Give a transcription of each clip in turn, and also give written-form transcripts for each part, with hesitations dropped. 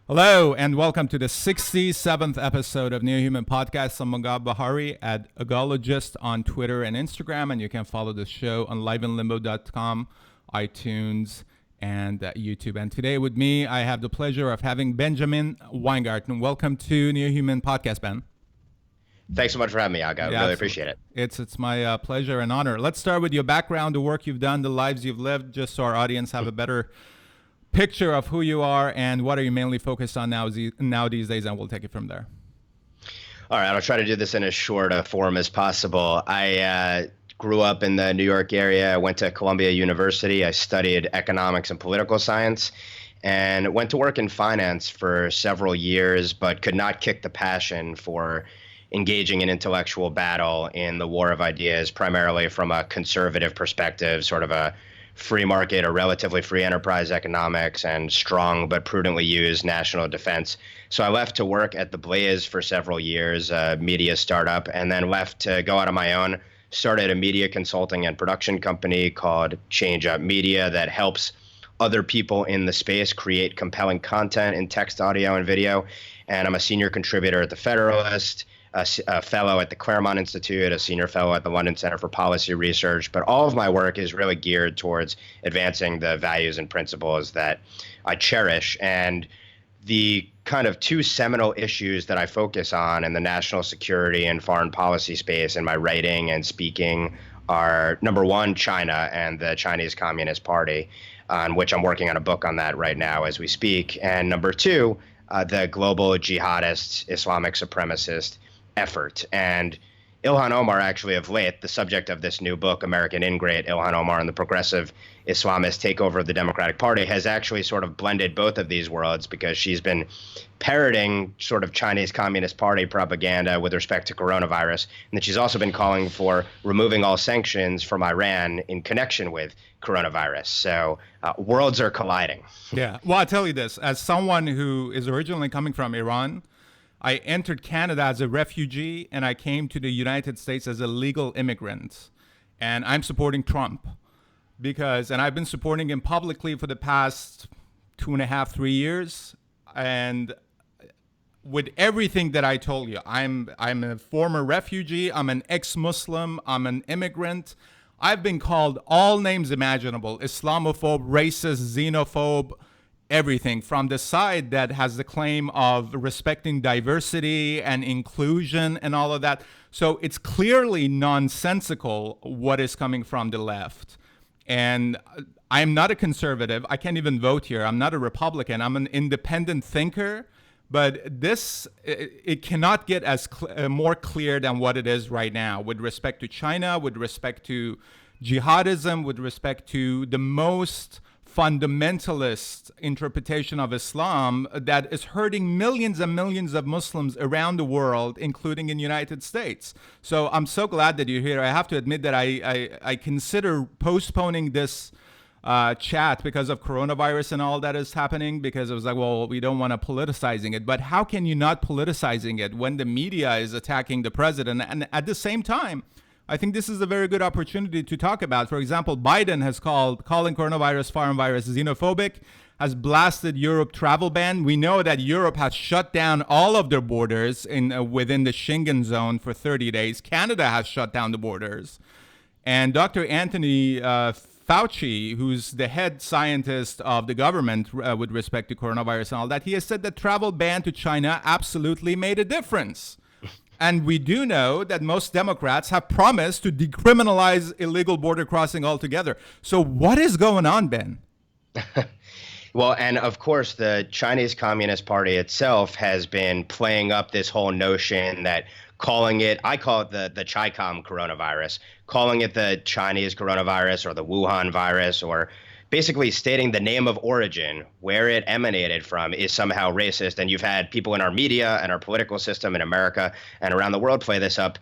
Hello, and welcome to the 67th episode of Neo Human Podcast. I'm Mungab Bahari at Agologist on Twitter and Instagram, and you can follow the show on liveinlimbo.com, iTunes, and YouTube. And today with me, I have the pleasure of having Benjamin Weingarten. Welcome to Neo Human Podcast, Ben. Thanks so much for having me, Aga. Really appreciate it. It's my pleasure and honor. Let's start with your background, the work you've done, the lives you've lived, just so our audience have a better picture of who you are and what are you mainly focused on now these days, and we'll take it from there. All right, I'll try to do this in as short a form as possible. I grew up in the New York area. I went to Columbia University. I studied economics and political science and went to work in finance for several years, but could not kick the passion for engaging in intellectual battle in the war of ideas, primarily from a conservative perspective, sort of a free market or relatively free enterprise economics and strong but prudently used national defense. So I left to work at The Blaze for several years, a media startup, and then left to go out on my own, started a media consulting and production company called Change Up Media that helps other people in the space create compelling content in text, audio, and video. And I'm a senior contributor at The Federalist, a fellow at the Claremont Institute, a senior fellow at the London Center for Policy Research. But all of my work is really geared towards advancing the values and principles that I cherish. And the kind of two seminal issues that I focus on in the national security and foreign policy space in my writing and speaking are, number one, China and the Chinese Communist Party, on which I'm working on a book on that right now as we speak. And number two, the global jihadist, Islamic supremacist effort. And Ilhan Omar, actually, of late, the subject of this new book, American Ingrate, Ilhan Omar and the Progressive Islamist Takeover of the Democratic Party, has actually sort of blended both of these worlds because she's been parroting sort of Chinese Communist Party propaganda with respect to coronavirus. And that she's also been calling for removing all sanctions from Iran in connection with coronavirus. So worlds are colliding. Yeah. Well, I'll tell you this, as someone who is originally coming from Iran, I entered Canada as a refugee, and I came to the United States as a legal immigrant. And I'm supporting Trump and I've been supporting him publicly for the past 2.5, 3 years. And with everything that I told you, I'm a former refugee, I'm an ex-Muslim, I'm an immigrant. I've been called all names imaginable: Islamophobe, racist, xenophobe, everything, from the side that has the claim of respecting diversity and inclusion and all of that. So it's clearly nonsensical what is coming from the left. And I'm not a conservative. I can't even vote here. I'm not a Republican. I'm an independent thinker. But it cannot get as more clear than what it is right now with respect to China, with respect to jihadism, with respect to the most fundamentalist interpretation of Islam that is hurting millions and millions of Muslims around the world, including in the United States. So I'm so glad that you're here. I have to admit that I consider postponing this chat because of coronavirus and all that is happening, because it was like, well, we don't want to politicizing it. But how can you not politicizing it when the media is attacking the president? And at the same time, I think this is a very good opportunity to talk about. For example, Biden has calling coronavirus, foreign virus, xenophobic, has blasted Europe travel ban. We know that Europe has shut down all of their borders within the Schengen zone for 30 days. Canada has shut down the borders. And Dr. Anthony Fauci, who's the head scientist of the government with respect to coronavirus and all that, he has said that travel ban to China absolutely made a difference. And we do know that most Democrats have promised to decriminalize illegal border crossing altogether. So what is going on, Ben? Well, and of course, the Chinese Communist Party itself has been playing up this whole notion that I call it the Chi-Com coronavirus, calling it the Chinese coronavirus or the Wuhan virus, or basically stating the name of origin, where it emanated from, is somehow racist. And you've had people in our media and our political system in America and around the world play this up.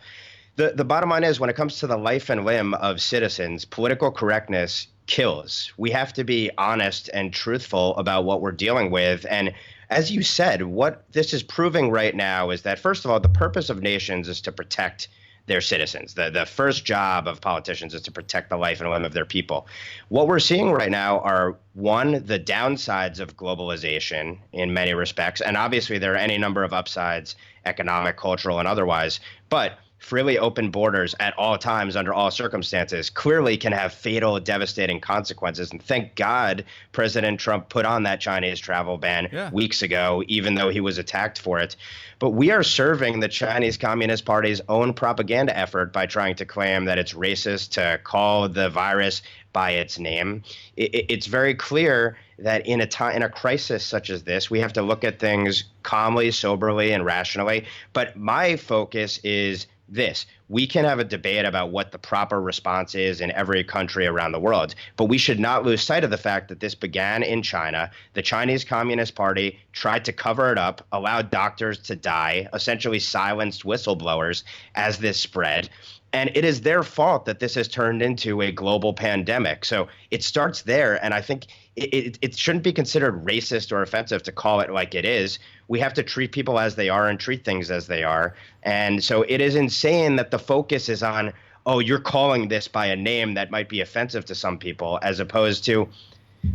The bottom line is, when it comes to the life and limb of citizens, political correctness kills. We have to be honest and truthful about what we're dealing with. And as you said, what this is proving right now is that, first of all, the purpose of nations is to protect their citizens. The first job of politicians is to protect the life and limb of their people. What we're seeing right now are, one, the downsides of globalization in many respects, and obviously there are any number of upsides, economic, cultural, and otherwise, but freely open borders at all times under all circumstances clearly can have fatal, devastating consequences. And thank God President Trump put on that Chinese travel ban weeks ago, even though he was attacked for it. But we are serving the Chinese Communist Party's own propaganda effort by trying to claim that it's racist to call the virus by its name. It's very clear that in a crisis such as this, we have to look at things calmly, soberly, and rationally. But my focus is this. We can have a debate about what the proper response is in every country around the world, but we should not lose sight of the fact that this began in China. The Chinese Communist Party tried to cover it up, allowed doctors to die, essentially silenced whistleblowers as this spread. And it is their fault that this has turned into a global pandemic. So it starts there. And I think it shouldn't be considered racist or offensive to call it like it is. We have to treat people as they are and treat things as they are. And so it is insane that the focus is on, oh, you're calling this by a name that might be offensive to some people, as opposed to,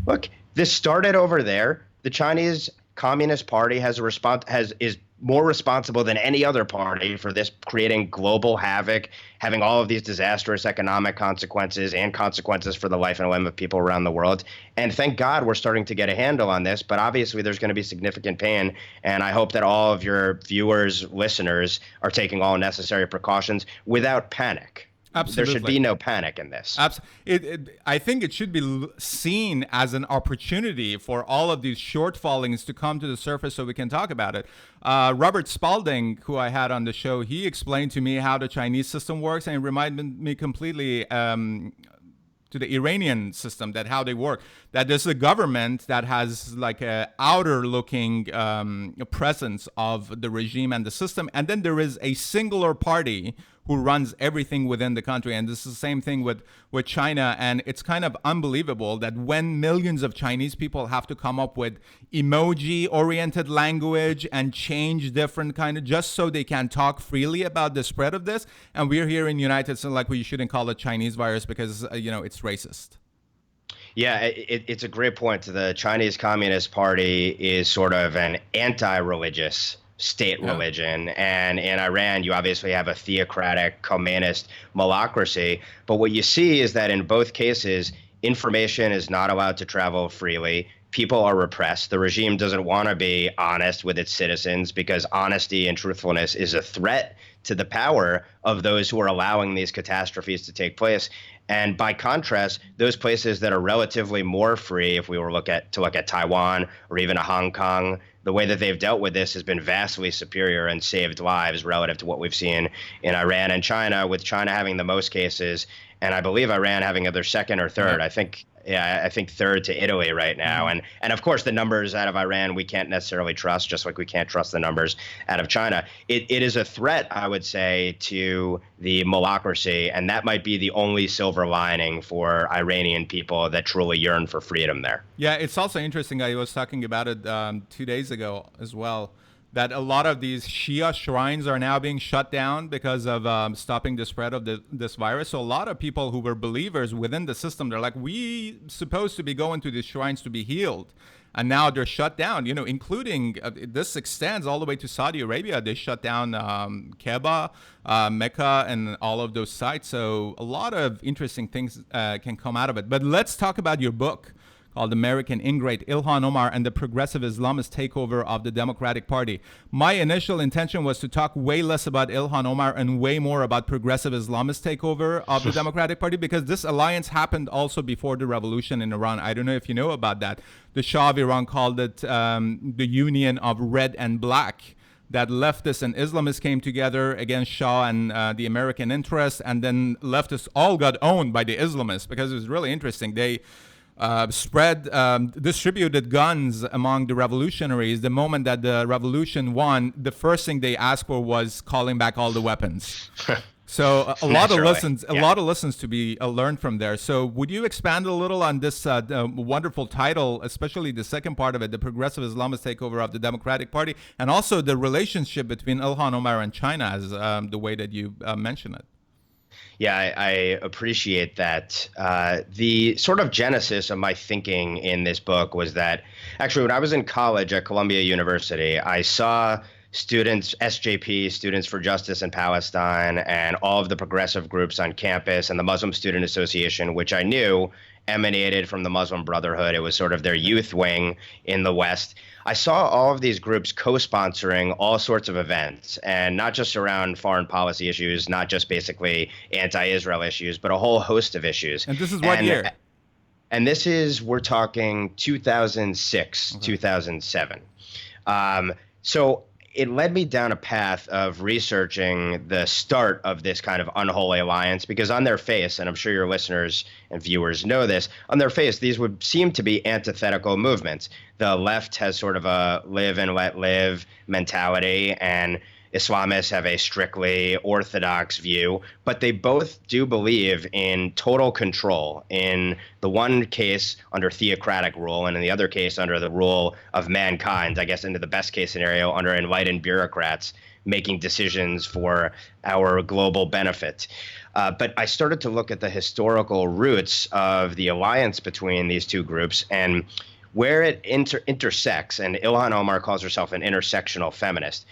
look, this started over there. The Chinese Communist Party is more responsible than any other party for this, creating global havoc, having all of these disastrous economic consequences and consequences for the life and limb of people around the world. And thank God we're starting to get a handle on this, but obviously there's going to be significant pain. And I hope that all of your viewers, listeners are taking all necessary precautions without panic. Absolutely. There should be no panic in this. I think it should be seen as an opportunity for all of these shortfallings to come to the surface so we can talk about it. Robert Spalding, who I had on the show, he explained to me how the Chinese system works, and it reminded me completely to the Iranian system, that how they work, that there's a government that has like a outer looking presence of the regime and the system. And then there is a singular party who runs everything within the country. And this is the same thing with China. And it's kind of unbelievable that when millions of Chinese people have to come up with emoji-oriented language and change different kind of, just so they can talk freely about the spread of this. And we're here in the United States, like we shouldn't call it Chinese virus because, it's racist. Yeah, it's a great point. The Chinese Communist Party is sort of an anti-religious state religion. And in Iran, you obviously have a theocratic, communist malocracy. But what you see is that in both cases, information is not allowed to travel freely. People are repressed. The regime doesn't want to be honest with its citizens because honesty and truthfulness is a threat to the power of those who are allowing these catastrophes to take place. And by contrast, those places that are relatively more free, if we were to look at Taiwan or even a Hong Kong, the way that they've dealt with this has been vastly superior and saved lives relative to what we've seen in Iran and China, with China having the most cases, and I believe Iran having either second or third. I think third to Italy right now. And of course, the numbers out of Iran we can't necessarily trust, just like we can't trust the numbers out of China. It is a threat, I would say, to the malocracy, and that might be the only silver lining for Iranian people that truly yearn for freedom there. Yeah, it's also interesting. I was talking about it 2 days ago as well, that a lot of these Shia shrines are now being shut down because of stopping the spread of this virus. So a lot of people who were believers within the system, they're like, we supposed to be going to these shrines to be healed. And now they're shut down, including this extends all the way to Saudi Arabia. They shut down Kaaba, Mecca, and all of those sites. So a lot of interesting things can come out of it. But let's talk about your book called American Ingrate, Ilhan Omar and the Progressive Islamist Takeover of the Democratic Party. My initial intention was to talk way less about Ilhan Omar and way more about progressive Islamist takeover of the Democratic Party, because this alliance happened also before the revolution in Iran. I don't know if you know about that. The Shah of Iran called it the union of red and black, that leftists and Islamists came together against Shah and the American interest, and then leftists all got owned by the Islamists, because it was really interesting. They distributed guns among the revolutionaries. The moment that the revolution won, the first thing they asked for was calling back all the weapons. So a lot of naturally. lessons, a Yeah. lot of lessons to be learned from there. So would you expand a little on this wonderful title, especially the second part of it, the progressive Islamist takeover of the Democratic Party, and also the relationship between Ilhan Omar and China, as the way that you mention it? Yeah, I appreciate that. The sort of genesis of my thinking in this book was that actually, when I was in college at Columbia University, I saw students, SJP, Students for Justice in Palestine, and all of the progressive groups on campus, and the Muslim Student Association, which I knew emanated from the Muslim Brotherhood. It was sort of their youth wing in the West. I saw all of these groups co-sponsoring all sorts of events, and not just around foreign policy issues, not just basically anti-Israel issues, but a whole host of issues. And this is what year? And this is, we're talking 2006, Okay. 2007. So it led me down a path of researching the start of this kind of unholy alliance, because on their face, and I'm sure your listeners and viewers know this, on their face, these would seem to be antithetical movements. The left has sort of a live and let live mentality, and Islamists have a strictly orthodox view, but they both do believe in total control. In the one case, under theocratic rule, and in the other case, under the rule of mankind, I guess into the best case scenario, under enlightened bureaucrats making decisions for our global benefit. But I started to look at the historical roots of the alliance between these two groups and where it intersects. And Ilhan Omar calls herself an intersectional feminist.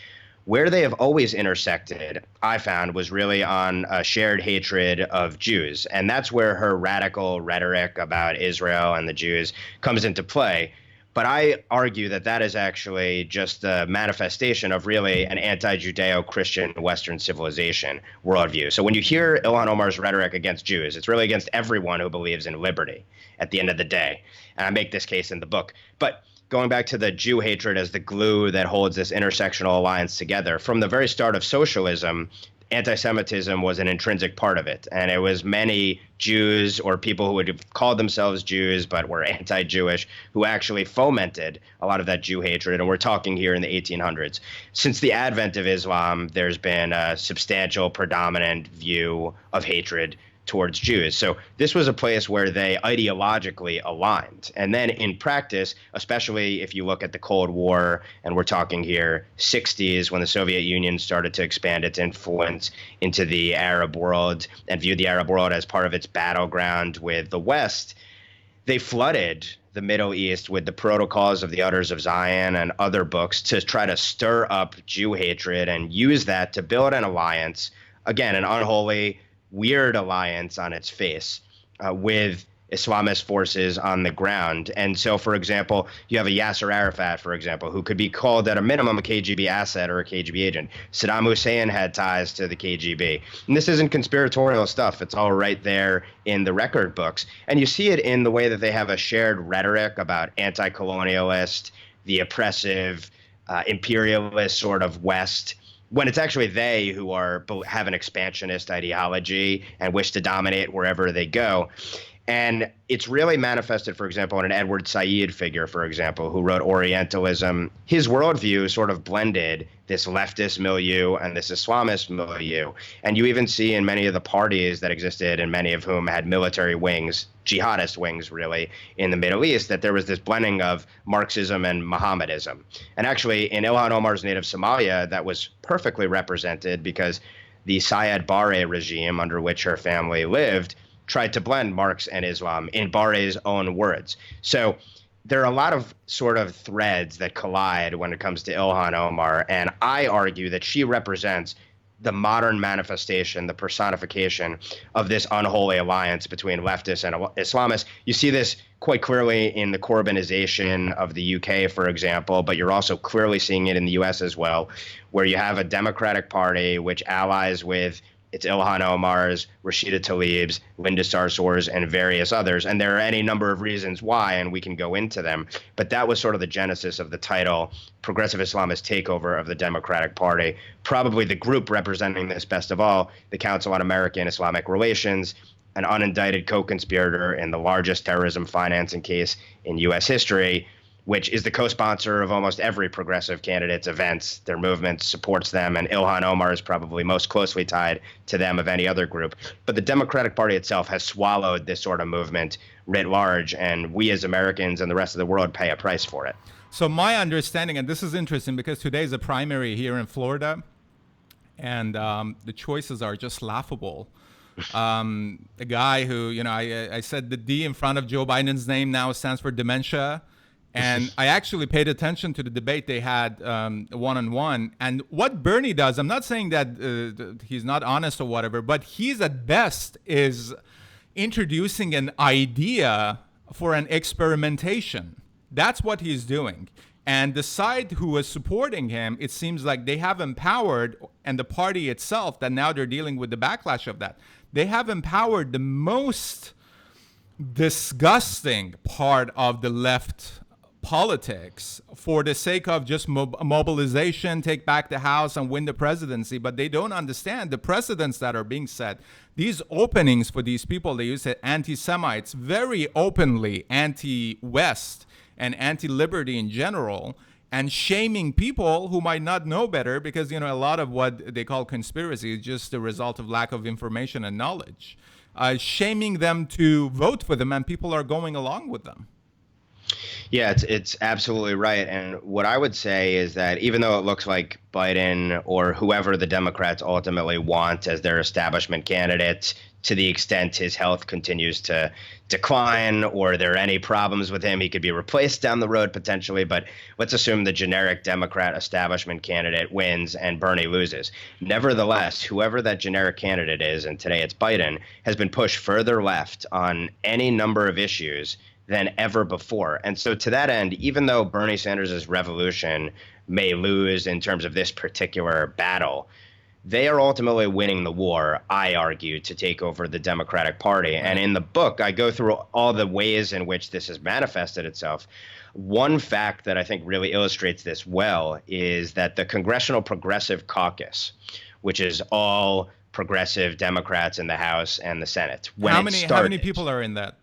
Where they have always intersected, I found, was really on a shared hatred of Jews. And that's where her radical rhetoric about Israel and the Jews comes into play. But I argue that that is actually just the manifestation of really an anti-Judeo-Christian Western civilization worldview. So when you hear Ilhan Omar's rhetoric against Jews, it's really against everyone who believes in liberty at the end of the day. And I make this case in the book. But going back to the Jew hatred as the glue that holds this intersectional alliance together, from the very start of socialism, anti-Semitism was an intrinsic part of it. And it was many Jews or people who would have called themselves Jews but were anti-Jewish who actually fomented a lot of that Jew hatred. And we're talking here in the 1800s. Since the advent of Islam, there's been a substantial, predominant view of hatred towards Jews. So this was a place where they ideologically aligned. And then in practice, especially if you look at the Cold War, and we're talking here 60s, when the Soviet Union started to expand its influence into the Arab world and viewed the Arab world as part of its battleground with the West, they flooded the Middle East with the Protocols of the Utters of Zion and other books to try to stir up Jew hatred and use that to build an alliance, again, an unholy, weird alliance on its face with Islamist forces on the ground. And so, for example, you have a Yasser Arafat, for example, who could be called at a minimum a KGB asset or a KGB agent. Saddam Hussein had ties to the KGB. And this isn't conspiratorial stuff. It's all right there in the record books. And you see it in the way that they have a shared rhetoric about anti-colonialist, the oppressive, imperialist sort of West, when it's actually they who have an expansionist ideology and wish to dominate wherever they go. And it's really manifested, for example, in an Edward Said figure, for example, who wrote Orientalism. His worldview sort of blended this leftist milieu and this Islamist milieu. And you even see in many of the parties that existed, and many of whom had military wings, jihadist wings, really, in the Middle East, that there was this blending of Marxism and Mohammedism. And actually, in Ilhan Omar's native Somalia, that was perfectly represented because the Siad Barre regime under which her family lived tried to blend Marx and Islam in Barre's own words. So there are a lot of sort of threads that collide when it comes to Ilhan Omar, and I argue that she represents the modern manifestation, the personification of this unholy alliance between leftists and Islamists. You see this quite clearly in the Corbynization of the UK, for example, but you're also clearly seeing it in the US as well, where you have a Democratic Party which allies with it's Ilhan Omar's, Rashida Tlaib's, Linda Sarsour's, and various others. And there are any number of reasons why, and we can go into them. But that was sort of the genesis of the title, Progressive Islamist Takeover of the Democratic Party. Probably the group representing this best of all, the Council on American Islamic Relations, an unindicted co-conspirator in the largest terrorism financing case in U.S. history, which is the co-sponsor of almost every progressive candidate's events. Their movement supports them, and Ilhan Omar is probably most closely tied to them of any other group. But the Democratic Party itself has swallowed this sort of movement writ large, and we as Americans and the rest of the world pay a price for it. So my understanding, and this is interesting because today is a primary here in Florida, and the choices are just laughable. The guy who, I said the D in front of Joe Biden's name now stands for dementia. And I actually paid attention to the debate they had one-on-one. And what Bernie does, I'm not saying that he's not honest or whatever, but he's at best is introducing an idea for an experimentation. That's what he's doing. And the side who was supporting him, it seems like they have empowered, and the party itself, that now they're dealing with the backlash of that, they have empowered the most disgusting part of the left politics for the sake of just mobilization, take back the House and win the presidency. But they don't understand the precedents that are being set. These openings for these people, they use it anti-Semites, very openly anti-West and anti-liberty in general, and shaming people who might not know better because, a lot of what they call conspiracy is just the result of lack of information and knowledge. Shaming them to vote for them, and people are going along with them. Yeah, it's absolutely right. And what I would say is that even though it looks like Biden or whoever the Democrats ultimately want as their establishment candidate, to the extent his health continues to decline or there are any problems with him, he could be replaced down the road potentially. But let's assume the generic Democrat establishment candidate wins and Bernie loses. Nevertheless, whoever that generic candidate is, and today it's Biden, has been pushed further left on any number of issues than ever before. And so to that end, even though Bernie Sanders' revolution may lose in terms of this particular battle, they are ultimately winning the war, I argue, to take over the Democratic Party. And in the book, I go through all the ways in which this has manifested itself. One fact that I think really illustrates this well is that the Congressional Progressive Caucus, which is all progressive Democrats in the House and the Senate. How many people are in that?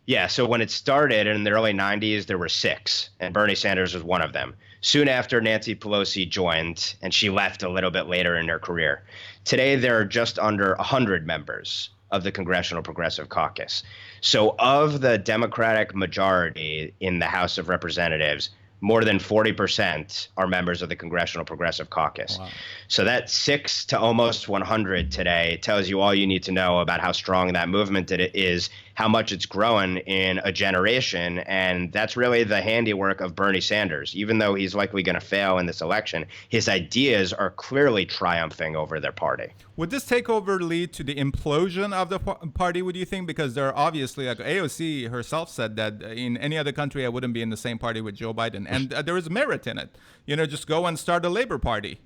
Yeah, so when it started in the early 90s, there were 6, and Bernie Sanders was one of them. Soon after, Nancy Pelosi joined, and she left a little bit later in her career. Today, there are just under 100 members of the Congressional Progressive Caucus. So of the Democratic majority in the House of Representatives, more than 40% are members of the Congressional Progressive Caucus. Wow. So that 6 to almost 100 today tells you all you need to know about how strong that movement is, how much it's grown in a generation. And that's really the handiwork of Bernie Sanders. Even though he's likely going to fail in this election, his ideas are clearly triumphing over their party. Would this takeover lead to the implosion of the party, would you think? Because there are obviously, like AOC herself said that in any other country, I wouldn't be in the same party with Joe Biden. And there is merit in it. Just go and start a Labor Party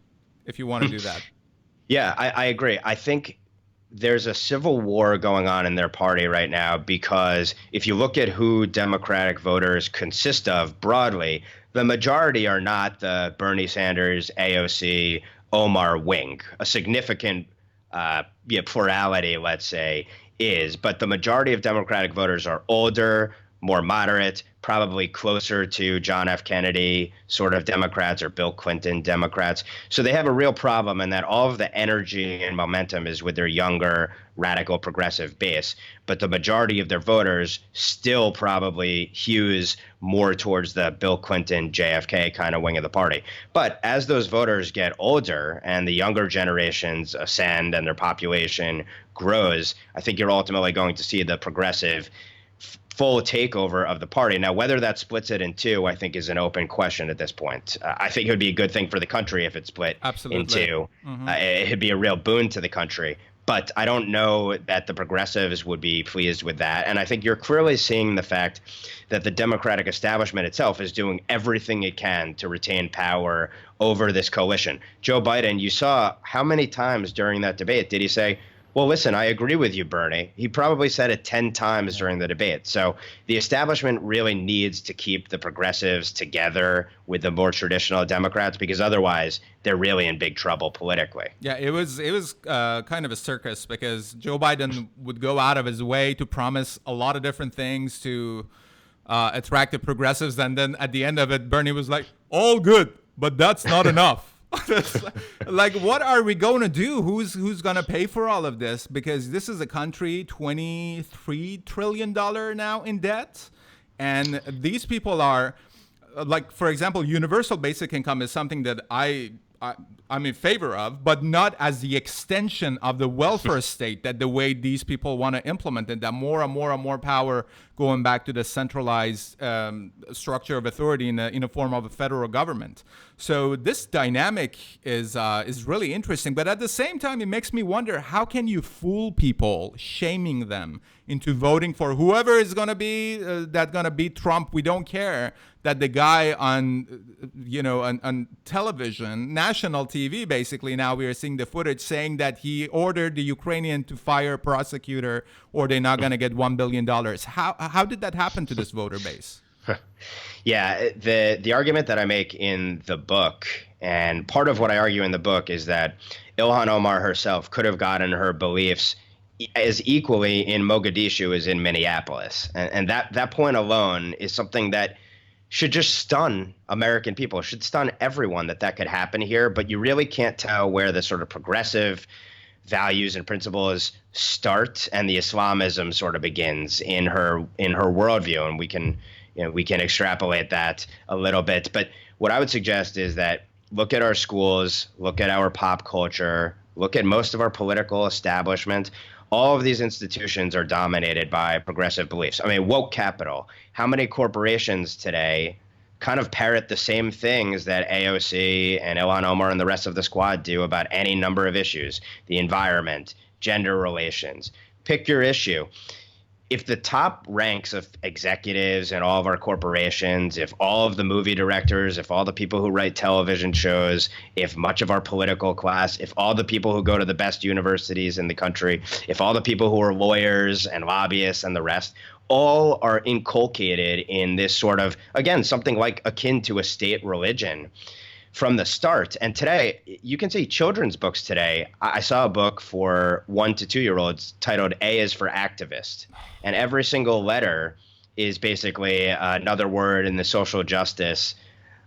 if you want to do that. Yeah, I agree. I think there's a civil war going on in their party right now because if you look at who Democratic voters consist of broadly, the majority are not the Bernie Sanders, AOC, Omar wing. A significant plurality, let's say, is, but the majority of Democratic voters are older, more moderate, probably closer to John F. Kennedy sort of Democrats or Bill Clinton Democrats. So they have a real problem in that all of the energy and momentum is with their younger, radical, progressive base. But the majority of their voters still probably hews more towards the Bill Clinton, JFK kind of wing of the party. But as those voters get older and the younger generations ascend and their population grows, I think you're ultimately going to see the progressive full takeover of the party. Now, whether that splits it in two, I think is an open question at this point. I think it would be a good thing for the country if it split in two. Mm-hmm. It'd be a real boon to the country. But I don't know that the progressives would be pleased with that. And I think you're clearly seeing the fact that the Democratic establishment itself is doing everything it can to retain power over this coalition. Joe Biden, you saw how many times during that debate did he say, well, listen, I agree with you, Bernie. He probably said it 10 times during the debate. So the establishment really needs to keep the progressives together with the more traditional Democrats because otherwise they're really in big trouble politically. Yeah, it was kind of a circus because Joe Biden would go out of his way to promise a lot of different things to attractive progressives. And then at the end of it, Bernie was like, all good, but that's not enough. Like, what are we going to do? Who's going to pay for all of this? Because this is a country, $23 trillion now in debt. And these people are, like, for example, universal basic income is something that I'm in favor of, but not as the extension of the welfare state, that the way these people want to implement it, that more and more power going back to the centralized structure of authority in a form of a federal government. So this dynamic is really interesting. But at the same time, it makes me wonder, how can you fool people, shaming them into voting for whoever is going to be that's going to beat Trump? We don't care that the guy on television, national TV, basically now we are seeing the footage saying that he ordered the Ukrainian to fire a prosecutor or they're not going to get $1 billion. How did that happen to this voter base? Yeah, the argument that I make in the book, and part of what I argue in the book, is that Ilhan Omar herself could have gotten her beliefs as equally in Mogadishu as in Minneapolis. And that point alone is something that should just stun American people, should stun everyone that could happen here. But you really can't tell where the sort of progressive values and principles start and the Islamism sort of begins in her worldview. And we can extrapolate that a little bit. But what I would suggest is that look at our schools, look at our pop culture, look at most of our political establishment. All of these institutions are dominated by progressive beliefs. I mean, woke capital. How many corporations today kind of parrot the same things that AOC and Ilhan Omar and the rest of the squad do about any number of issues? The environment, gender relations. Pick your issue. If the top ranks of executives in all of our corporations, if all of the movie directors, if all the people who write television shows, if much of our political class, if all the people who go to the best universities in the country, if all the people who are lawyers and lobbyists and the rest, all are inculcated in this sort of, again, something like akin to a state religion from the start. And today, you can see children's books today. I saw a book for 1 to 2 year olds titled A is for Activist. And every single letter is basically another word in the social justice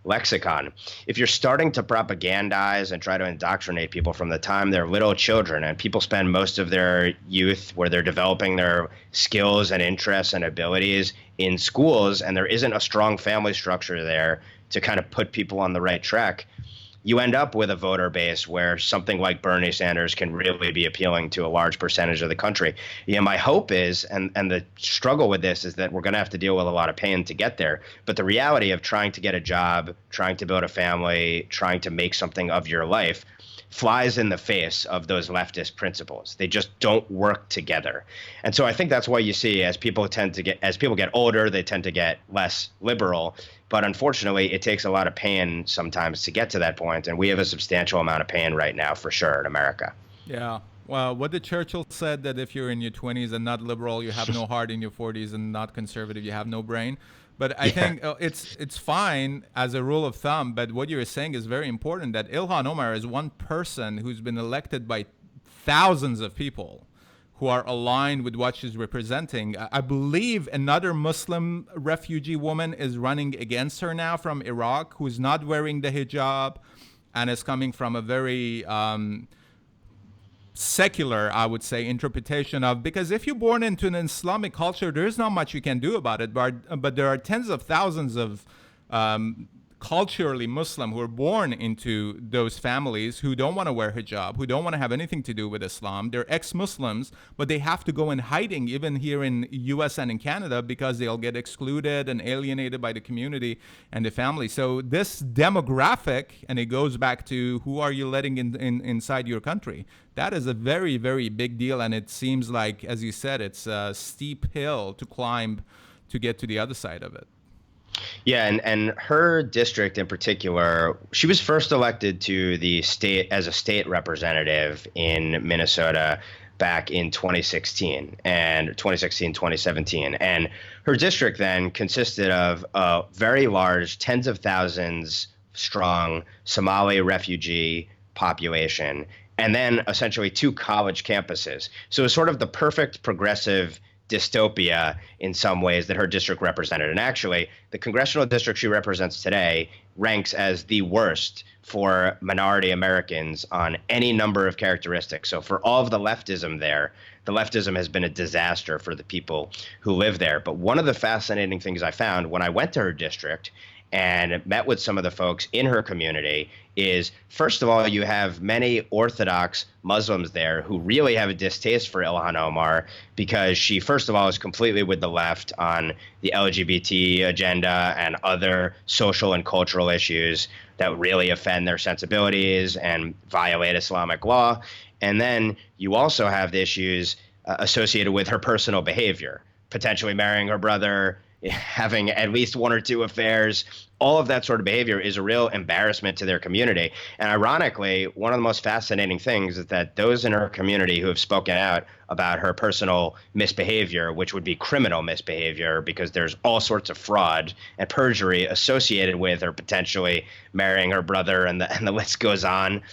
lexicon. If you're starting to propagandize and try to indoctrinate people from the time they're little children, and people spend most of their youth where they're developing their skills and interests and abilities in schools, and there isn't a strong family structure there to kind of put people on the right track, you end up with a voter base where something like Bernie Sanders can really be appealing to a large percentage of the country. My hope is, and the struggle with this is that we're going to have to deal with a lot of pain to get there. But the reality of trying to get a job, trying to build a family, trying to make something of your life flies in the face of those leftist principles. They just don't work together. And so I think that's why you see as people get older, they tend to get less liberal. But unfortunately, it takes a lot of pain sometimes to get to that point. And we have a substantial amount of pain right now, for sure, in America. Yeah. Well, what did Churchill said, that if you're in your 20s and not liberal, you have no heart, in your 40s and not conservative, you have no brain. But I think it's fine as a rule of thumb. But what you're saying is very important, that Ilhan Omar is one person who's been elected by thousands of people who are aligned with what she's representing. I believe another Muslim refugee woman is running against her now from Iraq, who's not wearing the hijab and is coming from a very secular, I would say, interpretation of, because if you're born into an Islamic culture, there's not much you can do about it, but there are tens of thousands of culturally Muslim who are born into those families who don't want to wear hijab, who don't want to have anything to do with Islam. They're ex-Muslims, but they have to go in hiding, even here in US and in Canada, because they'll get excluded and alienated by the community and the family. So this demographic, and it goes back to who are you letting inside your country? That is a very, very big deal. And it seems like, as you said, it's a steep hill to climb to get to the other side of it. Yeah, and her district in particular, she was first elected to the state as a state representative in Minnesota back in 2016 and 2017. And her district then consisted of a very large, tens of thousands strong Somali refugee population, and then essentially 2 college campuses. So it was sort of the perfect progressive dystopia in some ways that her district represented. And actually, the congressional district she represents today ranks as the worst for minority Americans on any number of characteristics. So for all of the leftism there, the leftism has been a disaster for the people who live there. But one of the fascinating things I found when I went to her district and met with some of the folks in her community is, first of all, you have many Orthodox Muslims there who really have a distaste for Ilhan Omar because she, first of all, is completely with the left on the LGBT agenda and other social and cultural issues that really offend their sensibilities and violate Islamic law. And then you also have the issues associated with her personal behavior, potentially marrying her brother, having at least one or two affairs. All of that sort of behavior is a real embarrassment to their community. And ironically, one of the most fascinating things is that those in her community who have spoken out about her personal misbehavior, which would be criminal misbehavior because there's all sorts of fraud and perjury associated with her potentially marrying her brother, and the list goes on.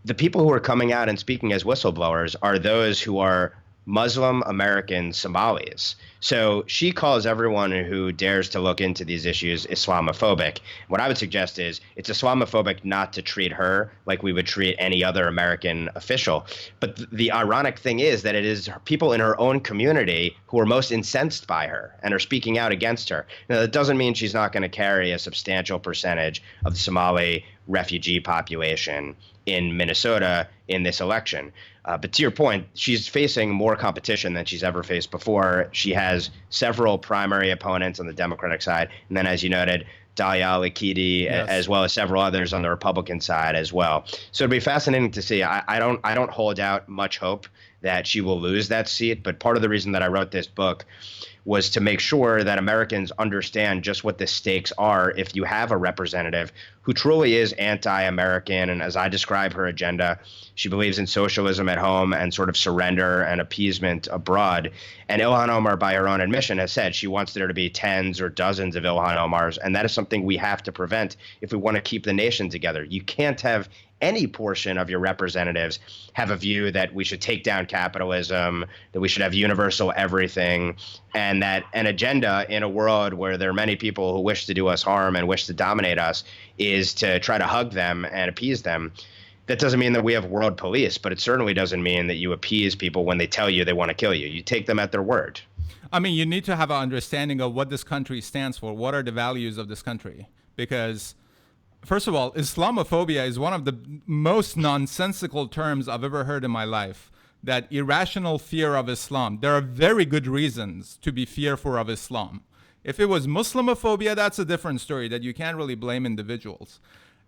The people who are coming out and speaking as whistleblowers are those who are Muslim American Somalis. So she calls everyone who dares to look into these issues Islamophobic. What I would suggest is it's Islamophobic not to treat her like we would treat any other American official. But the ironic thing is that it is people in her own community who are most incensed by her and are speaking out against her. Now, that doesn't mean she's not going to carry a substantial percentage of the Somali refugee population in Minnesota in this election. But to your point, she's facing more competition than she's ever faced before. She has several primary opponents on the Democratic side. And then, as you noted, Dahlia Al-Akidi, yes, as well as several others on the Republican side as well. So it'll be fascinating to see. I don't hold out much hope that she will lose that seat. But part of the reason that I wrote this book was to make sure that Americans understand just what the stakes are if you have a representative who truly is anti-American. And as I describe her agenda, she believes in socialism at home and sort of surrender and appeasement abroad. And Ilhan Omar, by her own admission, has said she wants there to be tens or dozens of Ilhan Omars. And that is something we have to prevent if we want to keep the nation together. You can't have any portion of your representatives have a view that we should take down capitalism, that we should have universal everything, and that an agenda in a world where there are many people who wish to do us harm and wish to dominate us is to try to hug them and appease them. That doesn't mean that we have world police, but it certainly doesn't mean that you appease people when they tell you they want to kill you. You take them at their word. I mean, you need to have an understanding of what this country stands for. What are the values of this country? Because first of all, Islamophobia is one of the most nonsensical terms I've ever heard in my life. That irrational fear of Islam. There are very good reasons to be fearful of Islam. If it was Muslimophobia, that's a different story that you can't really blame individuals.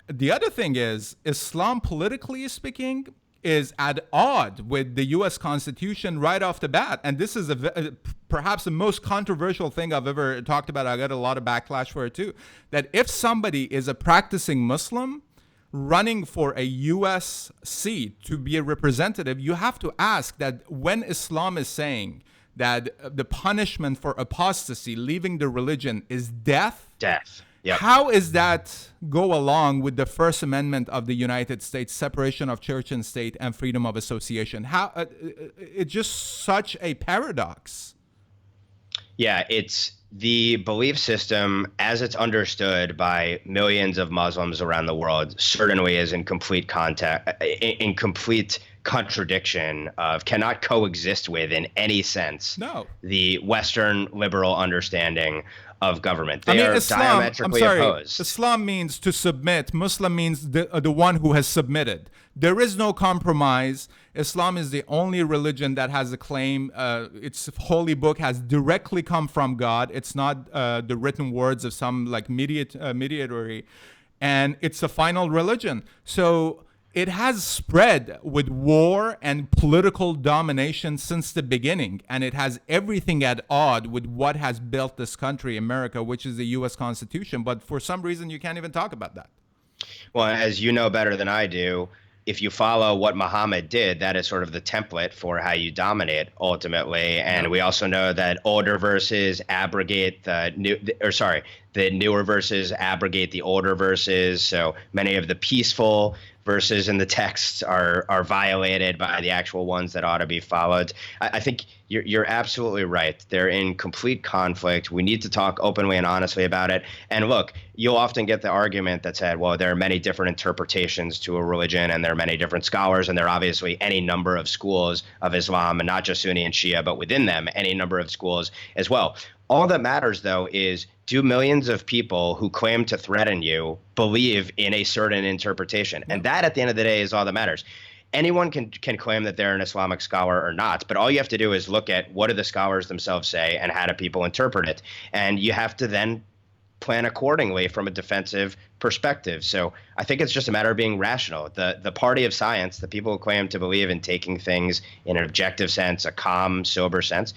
The other thing is, Islam, politically speaking, is at odds with the U.S. Constitution right off the bat. And this is perhaps the most controversial thing I've ever talked about. I got a lot of backlash for it too. That if somebody is a practicing Muslim running for a U.S. seat to be a representative, you have to ask that when Islam is saying that the punishment for apostasy, leaving the religion, is death. Death. Yep. How is that go along with the First Amendment of the United States, separation of church and state and freedom of association? How it's just such a paradox. Yeah, it's the belief system as it's understood by millions of Muslims around the world certainly is in complete contradiction of, cannot coexist with in any sense, the Western liberal understanding of government. They are diametrically opposed. Islam means to submit. Muslim means the one who has submitted. There is no compromise. Islam is the only religion that has a claim. Its holy book has directly come from God. It's not the written words of some like mediatory. And it's a final religion. So it has spread with war and political domination since the beginning, and it has everything at odds with what has built this country, America, which is the U.S. Constitution. But for some reason, you can't even talk about that. Well, as you know better than I do, if you follow what Muhammad did, that is sort of the template for how you dominate ultimately. And we also know that older verses abrogate the the newer verses abrogate the older verses. So many of the peaceful verses in the texts are violated by the actual ones that ought to be followed. I think you're absolutely right. They're in complete conflict. We need to talk openly and honestly about it. And look, you'll often get the argument that said, well, there are many different interpretations to a religion, and there are many different scholars, and there are obviously any number of schools of Islam, and not just Sunni and Shia, but within them, any number of schools as well. All that matters, though, is do millions of people who claim to threaten you believe in a certain interpretation? And that, at the end of the day, is all that matters. Anyone can claim that they're an Islamic scholar or not, but all you have to do is look at what do the scholars themselves say and how do people interpret it. And you have to then plan accordingly from a defensive perspective. So I think it's just a matter of being rational. The party of science, the people who claim to believe in taking things in an objective sense, a calm, sober sense,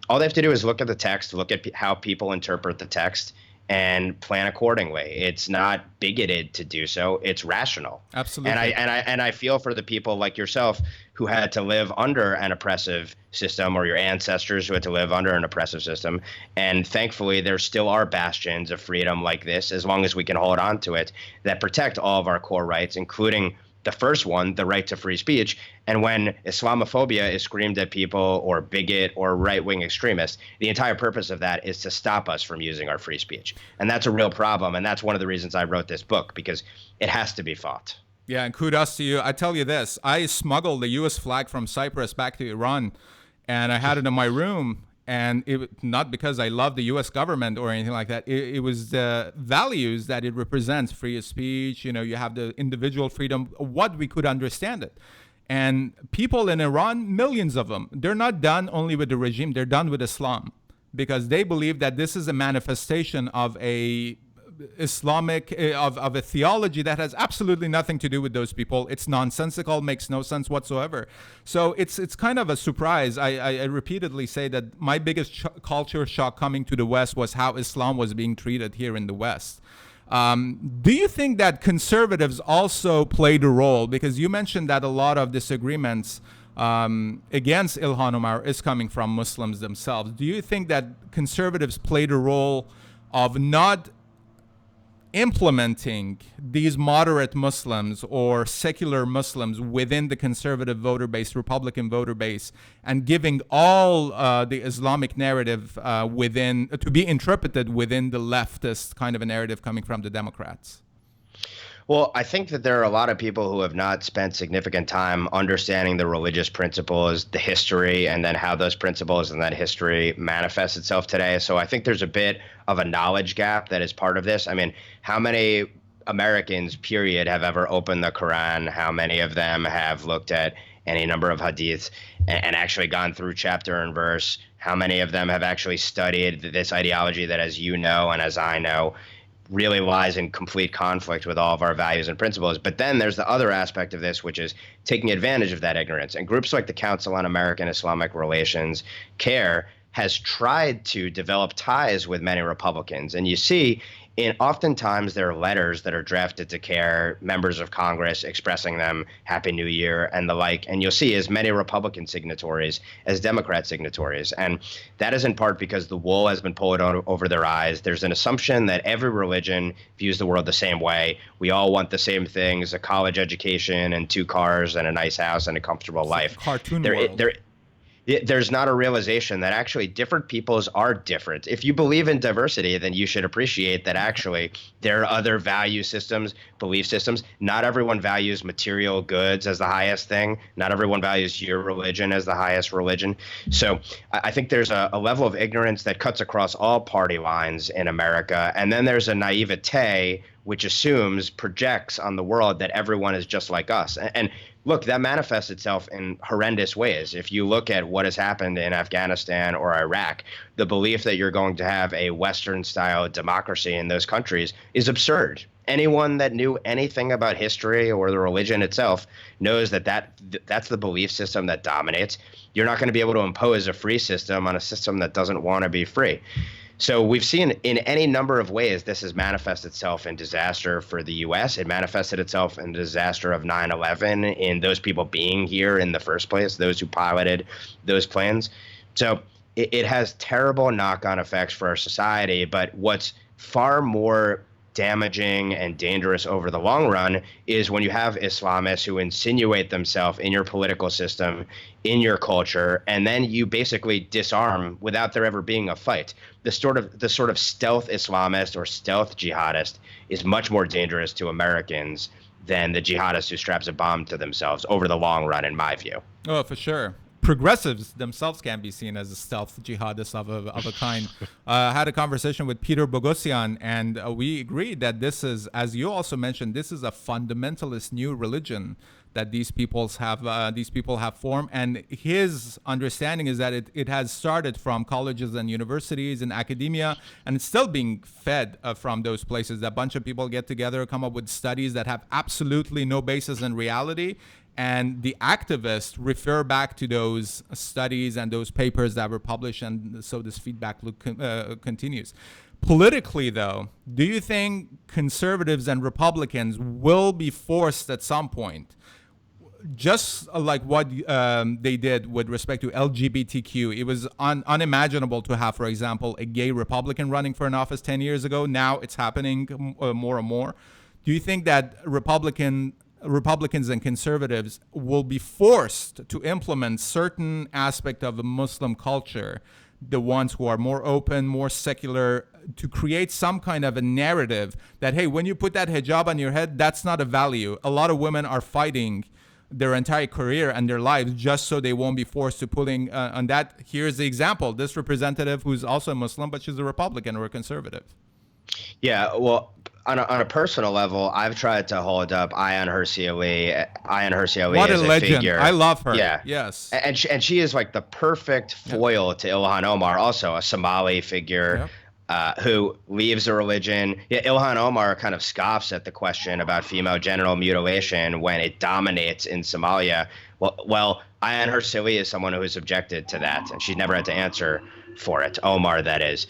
all they have to do is look at the text, look at how people interpret the text, and plan accordingly. It's not bigoted to do so. It's rational. Absolutely. And I feel for the people like yourself who had to live under an oppressive system, or your ancestors who had to live under an oppressive system. And thankfully, there still are bastions of freedom like this, as long as we can hold on to it, that protect all of our core rights, including the first one, the right to free speech. And when Islamophobia is screamed at people, or bigot or right-wing extremists, the entire purpose of that is to stop us from using our free speech. And that's a real problem. And that's one of the reasons I wrote this book, because it has to be fought. Yeah, and kudos to you. I tell you this, I smuggled the U.S. flag from Cyprus back to Iran, and I had it in my room. And it, not because I love the U.S. government or anything like that. It was the values that it represents: free speech. You know, you have the individual freedom. What we could understand it, and people in Iran, millions of them, they're not done only with the regime. They're done with Islam, because they believe that this is a manifestation of a Islamic of a theology that has absolutely nothing to do with those people. It's nonsensical, makes no sense whatsoever. So it's kind of a surprise. I repeatedly say that my biggest culture shock coming to the West was how Islam was being treated here in the West. Do you think that conservatives also played a role? Because you mentioned that a lot of disagreements against Ilhan Omar is coming from Muslims themselves. Do you think that conservatives played a role of not implementing these moderate Muslims or secular Muslims within the conservative voter base, Republican voter base, and giving all the Islamic narrative within to be interpreted within the leftist kind of a narrative coming from the Democrats? Well, I think that there are a lot of people who have not spent significant time understanding the religious principles, the history, and then how those principles and that history manifests itself today. So I think there's a bit of a knowledge gap that is part of this. I mean, how many Americans, period, have ever opened the Quran? How many of them have looked at any number of hadiths and actually gone through chapter and verse? How many of them have actually studied this ideology that, as you know and as I know, really lies in complete conflict with all of our values and principles? But then there's the other aspect of this, which is taking advantage of that ignorance. And groups like the Council on American Islamic Relations, CAIR, has tried to develop ties with many Republicans. And you see, oftentimes there are letters that are drafted to CAIR, members of Congress expressing them Happy New Year and the like. And you'll see as many Republican signatories as Democrat signatories. And that is in part because the wool has been pulled over their eyes. There's an assumption that every religion views the world the same way. We all want the same things: a college education and 2 cars and a nice house and a comfortable life. Cartoon world. There's not a realization that actually different peoples are different. If you believe in diversity, then you should appreciate that actually there are other value systems, belief systems. Not everyone values material goods as the highest thing. Not everyone values your religion as the highest religion. So I think there's a level of ignorance that cuts across all party lines in America. And then there's a naivete which projects on the world that everyone is just like us. And look, that manifests itself in horrendous ways. If you look at what has happened in Afghanistan or Iraq, the belief that you're going to have a Western-style democracy in those countries is absurd. Anyone that knew anything about history or the religion itself knows that that's the belief system that dominates. You're not going to be able to impose a free system on a system that doesn't want to be free. So we've seen in any number of ways this has manifested itself in disaster for the U.S. It manifested itself in the disaster of 9/11, in those people being here in the first place, those who piloted those planes. So it has terrible knock-on effects for our society. But what's far more damaging and dangerous over the long run is when you have Islamists who insinuate themselves in your political system, in your culture, and then you basically disarm without there ever being a fight. The sort of stealth Islamist or stealth jihadist is much more dangerous to Americans than the jihadist who straps a bomb to themselves over the long run, in my view. Oh, for sure. Progressives themselves can be seen as a stealth jihadist of a kind. I had a conversation with Peter Boghossian, and we agreed that this is, as you also mentioned, this is a fundamentalist new religion that these people have formed. And his understanding is that it has started from colleges and universities and academia, and it's still being fed from those places. A bunch of people get together, come up with studies that have absolutely no basis in reality, and the activists refer back to those studies and those papers that were published, and so this feedback loop continues. Politically, though, do you think conservatives and Republicans will be forced at some point, just like what they did with respect to LGBTQ? It was unimaginable to have, for example, a gay Republican running for an office 10 years ago. Now it's happening more and more. Do you think that Republicans and conservatives will be forced to implement certain aspect of the Muslim culture, the ones who are more open, more secular, to create some kind of a narrative that, hey, when you put that hijab on your head, that's not a value? A lot of women are fighting their entire career and their lives just so they won't be forced to pulling on that. Here's the example. This representative who's also a Muslim, but she's a Republican or a conservative. Yeah, well, on a personal level, I've tried to hold up Ayaan Hirsi Ali. Ayaan Hirsi Ali What is a a legend. figure. I love her. Yeah. Yes. And she is like the perfect foil to Ilhan Omar, also a Somali figure who leaves a religion. Yeah, Ilhan Omar kind of scoffs at the question about female genital mutilation when it dominates in Somalia. Well, Ayaan Hirsi Ali is someone who is subjected to that, and she's never had to answer for it. Omar, that is.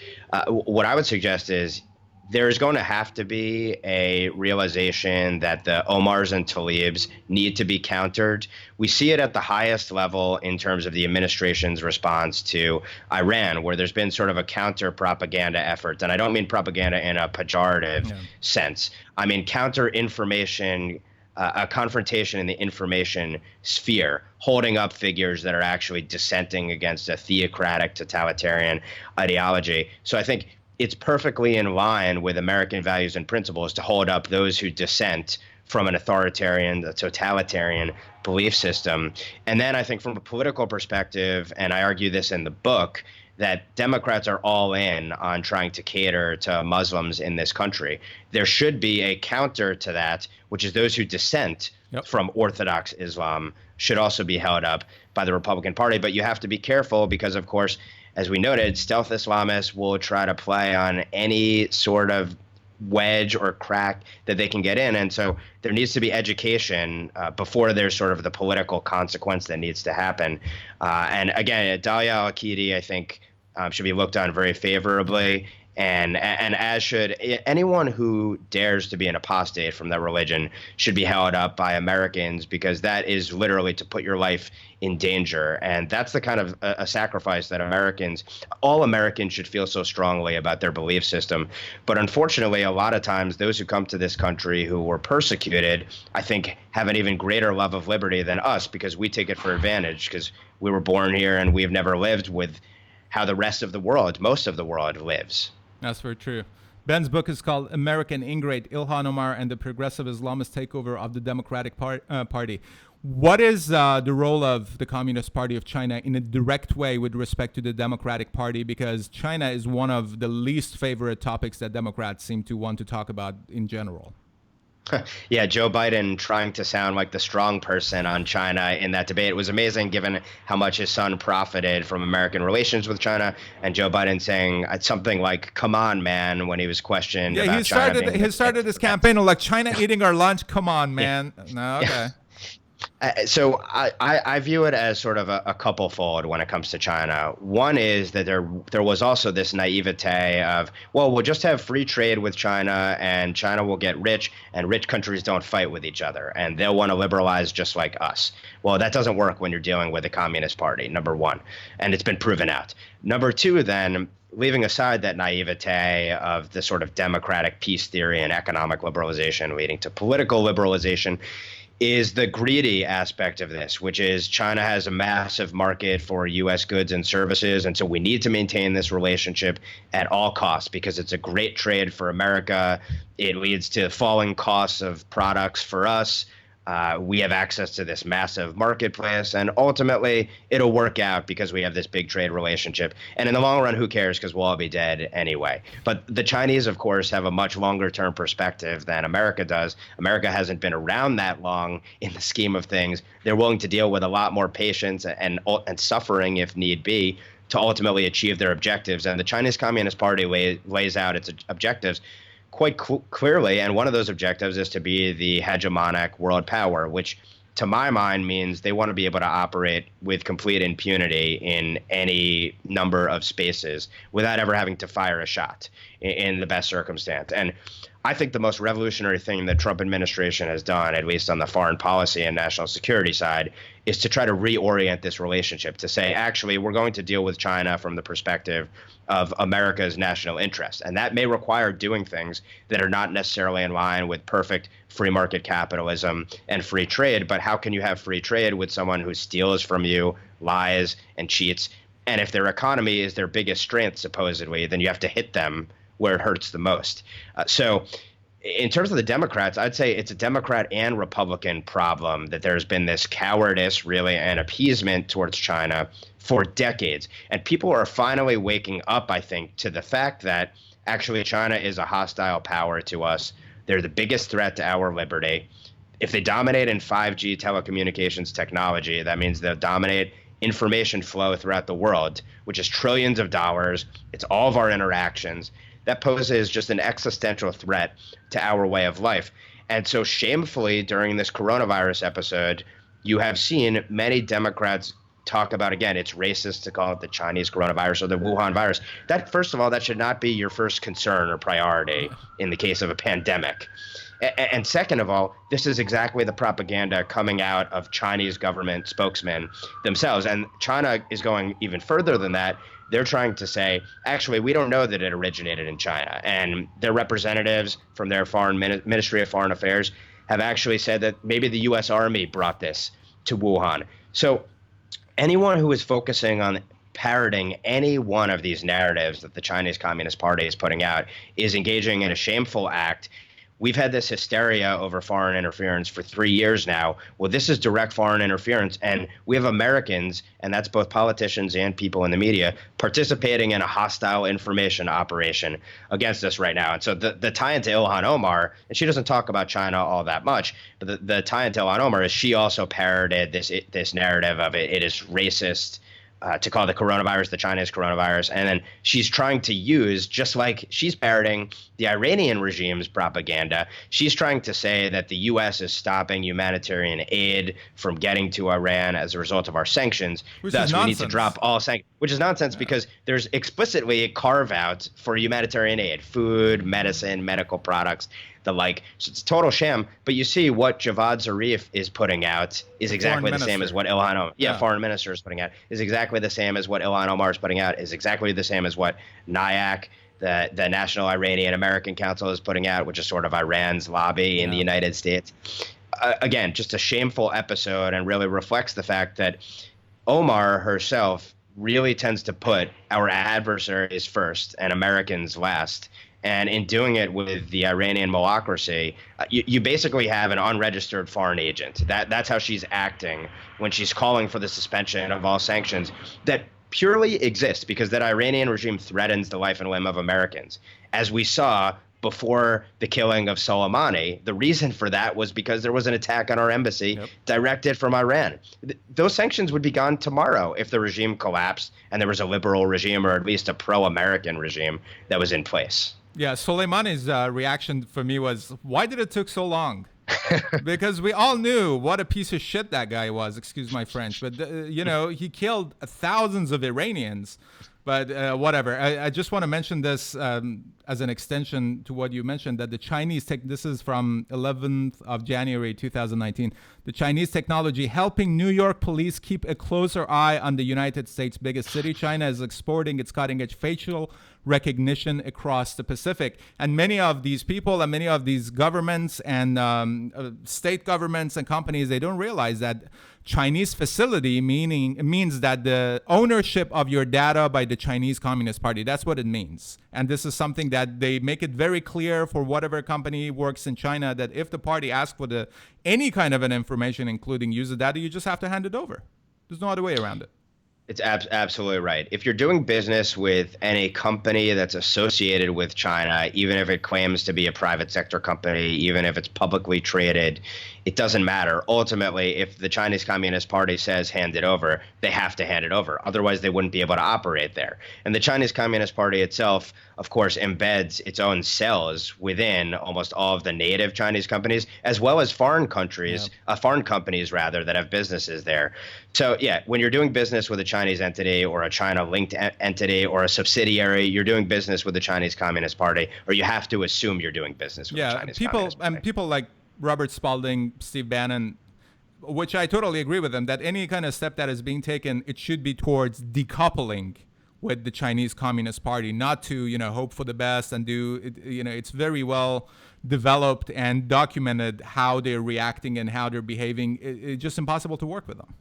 What I would suggest is there's going to have to be a realization that the Omars and Tlaibs need to be countered. We see it at the highest level in terms of the administration's response to Iran, where there's been sort of a counter propaganda effort. And I don't mean propaganda in a pejorative sense. I mean counter information, a confrontation in the information sphere, holding up figures that are actually dissenting against a theocratic totalitarian ideology. So I think it's perfectly in line with American values and principles to hold up those who dissent from an authoritarian, a totalitarian belief system. And then I think from a political perspective, and I argue this in the book, that Democrats are all in on trying to cater to Muslims in this country. There should be a counter to that, which is those who dissent from Orthodox Islam should also be held up by the Republican Party. But you have to be careful because, of course, as we noted, stealth Islamists will try to play on any sort of wedge or crack that they can get in. And so there needs to be education before there's sort of the political consequence that needs to happen. And again, Dalia Al-Aqidi, I think, should be looked on very favorably. And as should anyone who dares to be an apostate from that religion should be held up by Americans, because that is literally to put your life in danger. And that's the kind of a sacrifice that all Americans should feel so strongly about their belief system. But unfortunately, a lot of times those who come to this country who were persecuted, I think, have an even greater love of liberty than us, because we take it for advantage because we were born here and we've never lived with how the rest of the world, most of the world, lives. That's very true. Ben's book is called American Ingrate, Ilhan Omar and the Progressive Islamist Takeover of the Democratic Party. What is the role of the Communist Party of China in a direct way with respect to the Democratic Party? Because China is one of the least favorite topics that Democrats seem to want to talk about in general. Yeah, Joe Biden trying to sound like the strong person on China in that debate was amazing, given how much his son profited from American relations with China. And Joe Biden saying something like, "Come on, man," when he was questioned about China. He started his campaign like, "China eating our lunch. Come on, man." No, okay. So I view it as sort of a couple fold when it comes to China. One is that there was also this naivete of, well, we'll just have free trade with China and China will get rich and rich countries don't fight with each other and they'll want to liberalize just like us. Well, that doesn't work when you're dealing with the Communist Party, number one, and it's been proven out. Number two, then, leaving aside that naivete of the sort of democratic peace theory and economic liberalization leading to political liberalization, is the greedy aspect of this, which is China has a massive market for U.S. goods and services. And so we need to maintain this relationship at all costs because it's a great trade for America. It leads to falling costs of products for us. We have access to this massive marketplace, and ultimately it'll work out because we have this big trade relationship. And in the long run, who cares? Because we'll all be dead anyway. But the Chinese, of course, have a much longer term perspective than America does. America hasn't been around that long in the scheme of things. They're willing to deal with a lot more patience and suffering if need be to ultimately achieve their objectives. And the Chinese Communist Party lays out its objectives quite clearly, and one of those objectives is to be the hegemonic world power, which to my mind means they want to be able to operate with complete impunity in any number of spaces without ever having to fire a shot in the best circumstance. And I think the most revolutionary thing the Trump administration has done, at least on the foreign policy and national security side, is to try to reorient this relationship to say, actually, we're going to deal with China from the perspective of America's national interest. And that may require doing things that are not necessarily in line with perfect free market capitalism and free trade. But how can you have free trade with someone who steals from you, lies, and cheats? And if their economy is their biggest strength, supposedly, then you have to hit them where it hurts the most. So in terms of the Democrats, I'd say it's a Democrat and Republican problem that there's been this cowardice, really, and appeasement towards China for decades. And people are finally waking up, I think, to the fact that actually China is a hostile power to us. They're the biggest threat to our liberty. If they dominate in 5G telecommunications technology, that means they'll dominate information flow throughout the world, which is trillions of dollars. It's all of our interactions. That poses just an existential threat to our way of life. And so shamefully, during this coronavirus episode, you have seen many Democrats talk about, again, it's racist to call it the Chinese coronavirus or the Wuhan virus. That, first of all, that should not be your first concern or priority in the case of a pandemic. And second of all, this is exactly the propaganda coming out of Chinese government spokesmen themselves. And China is going even further than that. They're trying to say, actually, we don't know that it originated in China. And their representatives from their Ministry of Foreign Affairs have actually said that maybe the U.S. Army brought this to Wuhan. So anyone who is focusing on parroting any one of these narratives that the Chinese Communist Party is putting out is engaging in a shameful act. We've had this hysteria over foreign interference for 3 years now. Well, this is direct foreign interference, and we have Americans, and that's both politicians and people in the media, participating in a hostile information operation against us right now. And so the tie into Ilhan Omar, and she doesn't talk about China all that much, but the tie into Ilhan Omar is she also parroted this narrative of it is racist, to call the coronavirus the Chinese coronavirus. And then she's trying to use, just like she's parroting the Iranian regime's propaganda, she's trying to say that the U.S. is stopping humanitarian aid from getting to Iran as a result of our sanctions. Thus, we need to drop all sanctions, which is nonsense because there's explicitly a carve out for humanitarian aid, food, medicine, medical products, the like. So it's a total sham. But you see what Javad Zarif is putting out is exactly the same as what Ilhan Omar, foreign minister, is putting out, is exactly the same as what Ilhan Omar is putting out, is exactly the same as what NIAC, the National Iranian American Council, is putting out, which is sort of Iran's lobby in the United States. Again, just a shameful episode, and really reflects the fact that Omar herself really tends to put our adversaries first and Americans last. And in doing it with the Iranian malacracy, you basically have an unregistered foreign agent. That's how she's acting when she's calling for the suspension of all sanctions that purely exist because that Iranian regime threatens the life and limb of Americans. As we saw before the killing of Soleimani, the reason for that was because there was an attack on our embassy directed from Iran. Those sanctions would be gone tomorrow if the regime collapsed and there was a liberal regime, or at least a pro-American regime, that was in place. Yeah, Soleimani's reaction for me was, why did it take so long? Because we all knew what a piece of shit that guy was. Excuse my French, but he killed thousands of Iranians. But whatever. I just want to mention this as an extension to what you mentioned, that the Chinese tech. This is from 11th of January 2019. The Chinese technology helping New York police keep a closer eye on the United States' biggest city. China is exporting its cutting-edge facial recognition across the Pacific. And many of these people and many of these governments and state governments and companies, they don't realize that Chinese facility means that the ownership of your data by the Chinese Communist Party. That's what it means. And this is something that they make it very clear for whatever company works in China, that if the party asks for any kind of an information, including user data, you just have to hand it over. There's no other way around it. It's absolutely right. If you're doing business with any company that's associated with China, even if it claims to be a private sector company, even if it's publicly traded, it doesn't matter. Ultimately, if the Chinese Communist Party says hand it over, they have to hand it over. Otherwise, they wouldn't be able to operate there. And the Chinese Communist Party itself, of course, embeds its own cells within almost all of the native Chinese companies, as well as foreign companies rather, that have businesses there. So yeah, when you're doing business with a Chinese entity or a China-linked entity or a subsidiary, you're doing business with the Chinese Communist Party, or you have to assume you're doing business with the Chinese Communist Party. And people like Robert Spalding, Steve Bannon, which I totally agree with them, that any kind of step that is being taken, it should be towards decoupling with the Chinese Communist Party, not to, hope for the best and do it. It's very well developed and documented how they're reacting and how they're behaving. It's just impossible to work with them.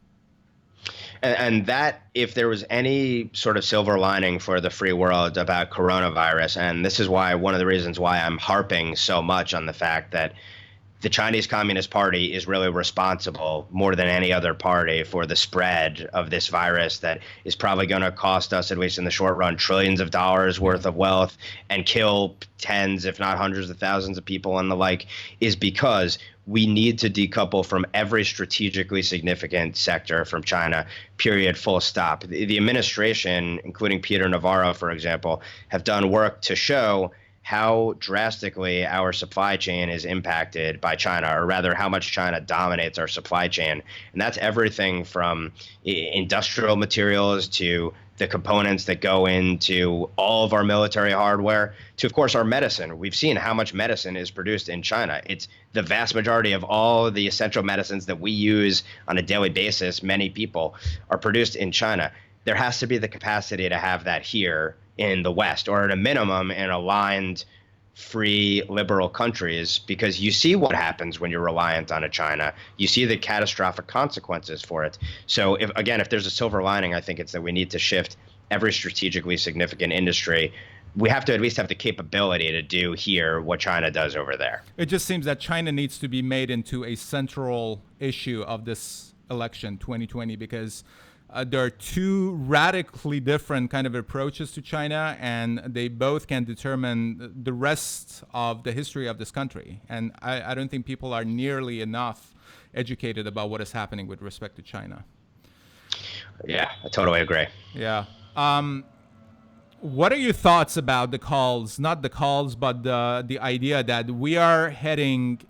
And that, if there was any sort of silver lining for the free world about coronavirus, and this is why one of the reasons why I'm harping so much on the fact that the Chinese Communist Party is really responsible more than any other party for the spread of this virus that is probably going to cost us, at least in the short run, trillions of dollars worth of wealth and kill tens, if not hundreds of thousands of people and the like, is because we need to decouple from every strategically significant sector from China, period, full stop. The administration, including Peter Navarro, for example, have done work to show how drastically our supply chain is impacted by China, or rather how much China dominates our supply chain. And that's everything from industrial materials to the components that go into all of our military hardware to, of course, our medicine. We've seen how much medicine is produced in China. It's the vast majority of all the essential medicines that we use on a daily basis. Many people are produced in China. There has to be the capacity to have that here in the West, or at a minimum in aligned, free, liberal countries, because you see what happens when you're reliant on a China. You see the catastrophic consequences for it. So if there's a silver lining, I think it's that we need to shift every strategically significant industry. We have to at least have the capability to do here what China does over there. It just seems that China needs to be made into a central issue of this election 2020, because there are two radically different kind of approaches to China, and they both can determine the rest of the history of this country. And I don't think people are nearly enough educated about what is happening with respect to China. Yeah, I totally agree. Yeah. What are your thoughts about the calls, not the calls, but the idea that we are heading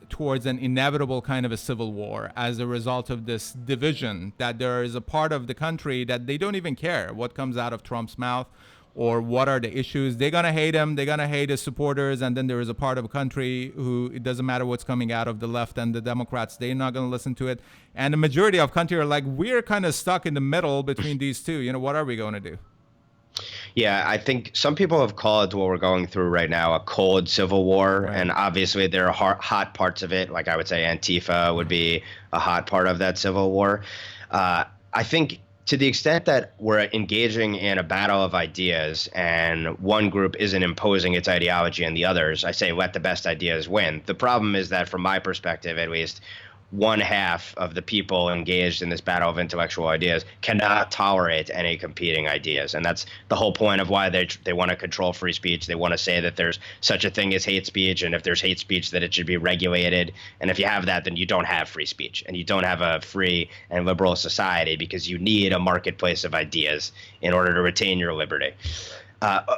towards an inevitable kind of a civil war as a result of this division, that there is a part of the country that they don't even care what comes out of Trump's mouth or what are the issues. They're going to hate him. They're going to hate his supporters. And then there is a part of a country who it doesn't matter what's coming out of the left and the Democrats. They're not going to listen to it. And the majority of country are like, we're kind of stuck in the middle between these two. What are we going to do? Yeah, I think some people have called what we're going through right now a cold civil war. Right. And obviously there are hot parts of it. Like I would say Antifa would be a hot part of that civil war. I think to the extent that we're engaging in a battle of ideas and one group isn't imposing its ideology on the others, I say let the best ideas win. The problem is that from my perspective, at least, one half of the people engaged in this battle of intellectual ideas cannot tolerate any competing ideas. And that's the whole point of why they want to control free speech. They want to say that there's such a thing as hate speech, and if there's hate speech, that it should be regulated. And if you have that, then you don't have free speech, and you don't have a free and liberal society, because you need a marketplace of ideas in order to retain your liberty.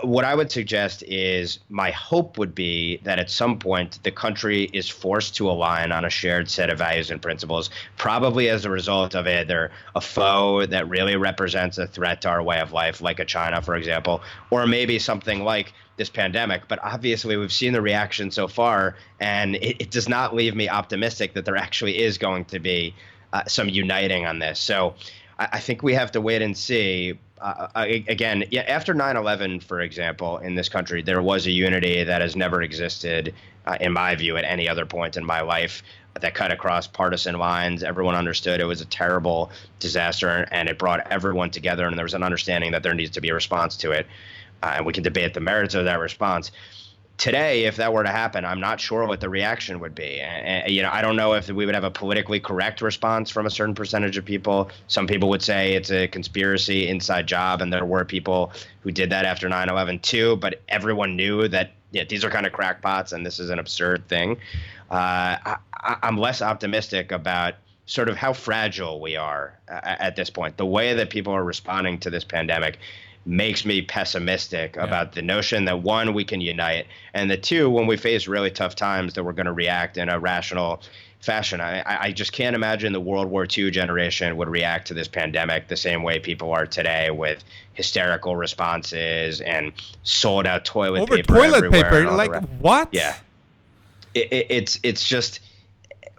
What I would suggest is my hope would be that at some point the country is forced to align on a shared set of values and principles, probably as a result of either a foe that really represents a threat to our way of life, like a China, for example, or maybe something like this pandemic. But obviously, we've seen the reaction so far, and it does not leave me optimistic that there actually is going to be some uniting on this. So I think we have to wait and see. Again, yeah, after 9/11, for example, in this country, there was a unity that has never existed, in my view, at any other point in my life that cut across partisan lines. Everyone understood it was a terrible disaster, and it brought everyone together, and there was an understanding that there needs to be a response to it. And we can debate the merits of that response. Today, if that were to happen, I'm not sure what the reaction would be. And, I don't know if we would have a politically correct response from a certain percentage of people. Some people would say it's a conspiracy, inside job, and there were people who did that after 9/11 too. But everyone knew that these are kind of crackpots, and this is an absurd thing. I'm less optimistic about sort of how fragile we are at this point. The way that people are responding to this pandemic makes me pessimistic about the notion that, one, we can unite, and that, two, when we face really tough times, that we're going to react in a rational fashion. I just can't imagine the World War II generation would react to this pandemic the same way people are today, with hysterical responses and sold out toilet paper everywhere. Like what? Yeah, it's just,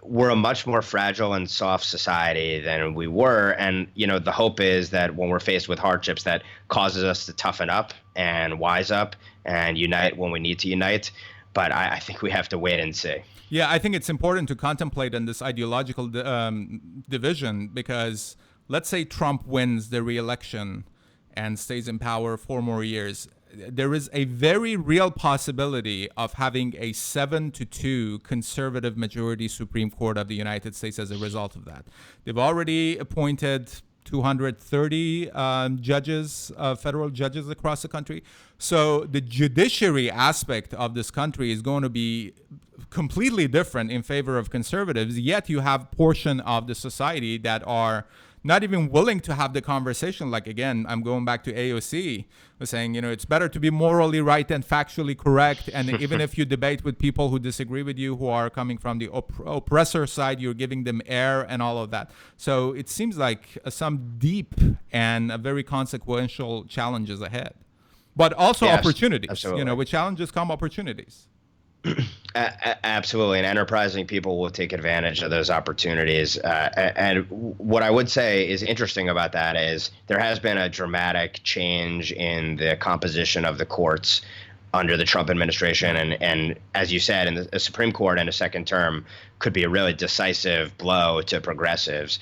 we're a much more fragile and soft society than we were. And, the hope is that when we're faced with hardships, that causes us to toughen up and wise up and unite when we need to unite. But I think we have to wait and see. Yeah, I think it's important to contemplate on this ideological division, because let's say Trump wins the re-election and stays in power 4 more years. There is a very real possibility of having a 7-2 conservative majority Supreme Court of the United States as a result of that. They've already appointed 230 judges, federal judges across the country. So the judiciary aspect of this country is going to be completely different in favor of conservatives. Yet you have portion of the society that are not even willing to have the conversation. Like, again, I'm going back to AOC, was saying, it's better to be morally right than factually correct. And even if you debate with people who disagree with you, who are coming from the oppressor side, you're giving them air and all of that. So it seems like some deep and very consequential challenges ahead, but also opportunities. Absolutely. With challenges come opportunities. Absolutely, and enterprising people will take advantage of those opportunities. And what I would say is interesting about that is there has been a dramatic change in the composition of the courts under the Trump administration. And as you said, in the Supreme Court in a second term could be a really decisive blow to progressives.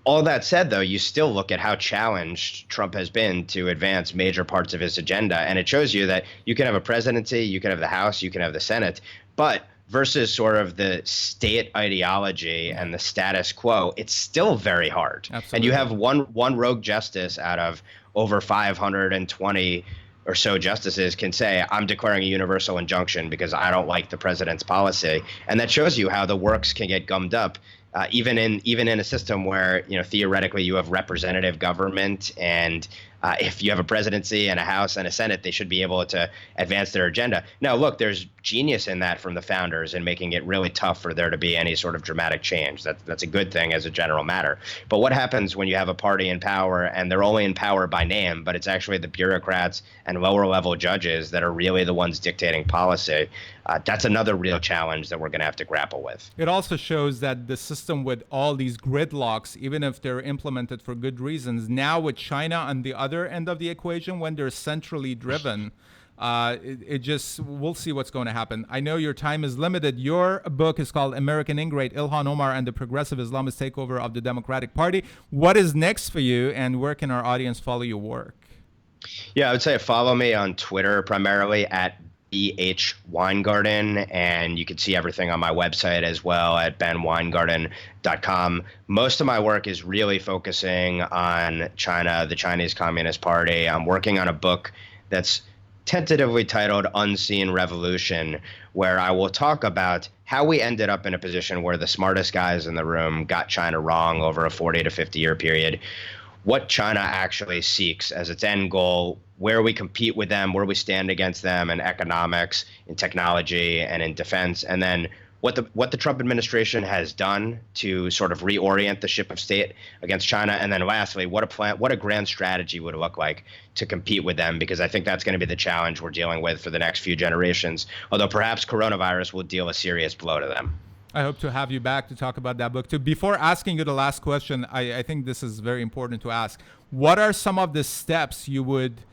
All that said, though, you still look at how challenged Trump has been to advance major parts of his agenda. And it shows you that you can have a presidency, you can have the House, you can have the Senate, but versus sort of the state ideology and the status quo, it's still very hard. Absolutely. And you have one rogue justice out of over 520 or so justices can say, I'm declaring a universal injunction because I don't like the president's policy. And that shows you how the works can get gummed up. Even in a system where theoretically you have representative government, and if you have a presidency and a House and a Senate, they should be able to advance their agenda. Now, look, there's genius in that from the founders in making it really tough for there to be any sort of dramatic change. That's a good thing as a general matter. But what happens when you have a party in power and they're only in power by name, but it's actually the bureaucrats and lower level judges that are really the ones dictating policy? That's another real challenge that we're going to have to grapple with. It also shows that the system with all these gridlocks, even if they're implemented for good reasons, now with China on the other end of the equation, when they're centrally driven, we'll see what's going to happen. I know your time is limited. Your book is called American Ingrate, Ilhan Omar and the Progressive Islamist Takeover of the Democratic Party. What is next for you, and where can our audience follow your work? Yeah, I would say follow me on Twitter, primarily at BH Weingarten, and you can see everything on my website as well at benweingarten.com. Most of my work is really focusing on China, the Chinese Communist Party. I'm working on a book that's tentatively titled Unseen Revolution, where I will talk about how we ended up in a position where the smartest guys in the room got China wrong over a 40 to 50 year period, what China actually seeks as its end goal, where we compete with them, where we stand against them in economics, in technology, and in defense, and then what the Trump administration has done to sort of reorient the ship of state against China, and then lastly, what a grand strategy would look like to compete with them, because I think that's going to be the challenge we're dealing with for the next few generations. Although perhaps coronavirus will deal a serious blow to them. I hope to have you back to talk about that book too. Before asking you the last question, I think this is very important to ask. What are some of the steps you would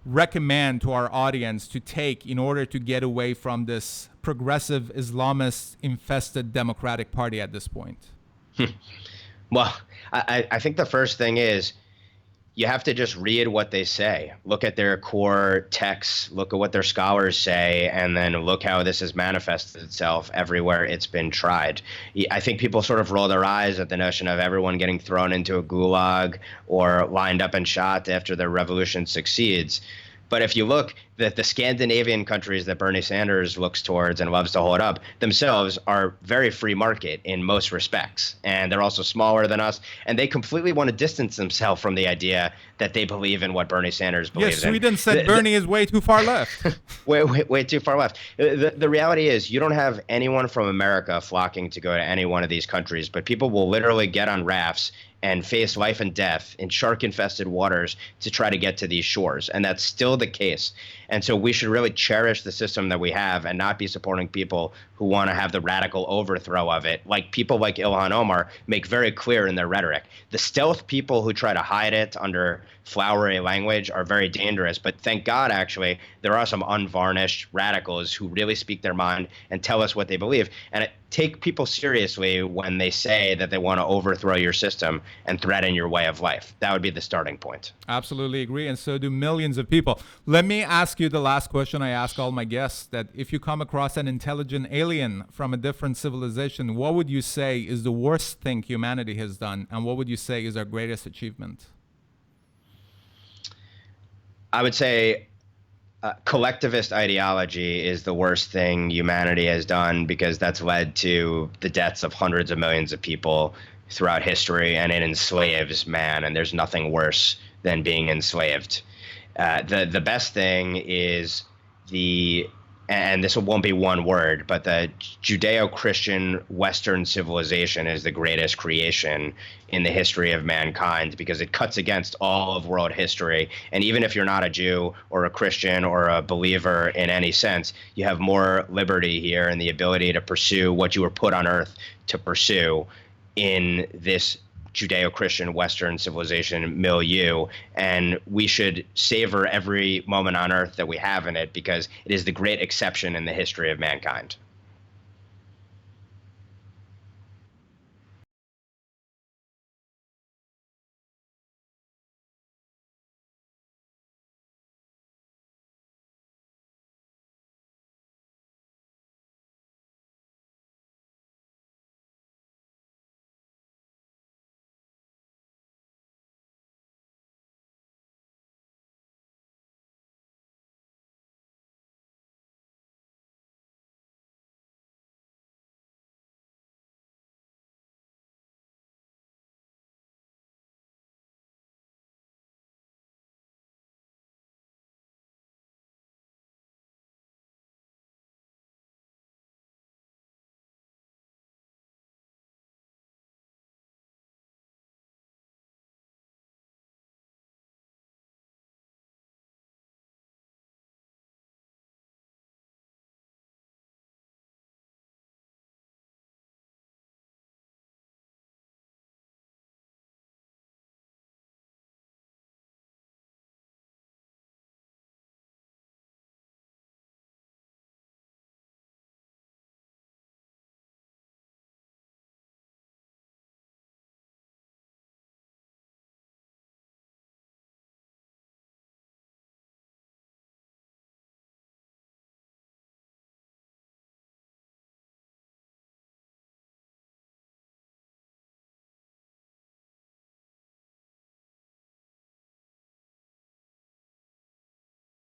recommend to our audience to take in order to get away from this progressive Islamist infested Democratic Party at this point? Well, I think the first thing is you have to just read what they say. Look at their core texts, look at what their scholars say, and then look how this has manifested itself everywhere it's been tried. I think people sort of roll their eyes at the notion of everyone getting thrown into a gulag or lined up and shot after their revolution succeeds. But if you look, that the Scandinavian countries that Bernie Sanders looks towards and loves to hold up themselves are very free market in most respects. And they're also smaller than us. And they completely want to distance themselves from the idea that they believe in what Bernie Sanders believes in. Sweden said Bernie is way too far left. way too far left. The reality is you don't have anyone from America flocking to go to any one of these countries, but people will literally get on rafts and face life and death in shark-infested waters to try to get to these shores. And that's still the case. And so we should really cherish the system that we have and not be supporting people who want to have the radical overthrow of it. Like people like Ilhan Omar make very clear in their rhetoric. The stealth people who try to hide it under flowery language are very dangerous. But thank God, actually, there are some unvarnished radicals who really speak their mind and tell us what they believe. And take people seriously when they say that they want to overthrow your system and threaten your way of life. That would be the starting point. Absolutely agree. And so do millions of people. Let me ask you the last question I ask all my guests, that if you come across an intelligent alien from a different civilization, what would you say is the worst thing humanity has done? And what would you say is our greatest achievement? I would say collectivist ideology is the worst thing humanity has done, because that's led to the deaths of hundreds of millions of people throughout history, and it enslaves man, and there's nothing worse than being enslaved. The best thing is and this won't be one word, but the Judeo-Christian Western civilization is the greatest creation in the history of mankind, because it cuts against all of world history. And even if you're not a Jew or a Christian or a believer in any sense, you have more liberty here and the ability to pursue what you were put on earth to pursue in this Judeo-Christian Western civilization milieu, and we should savor every moment on earth that we have in it, because it is the great exception in the history of mankind.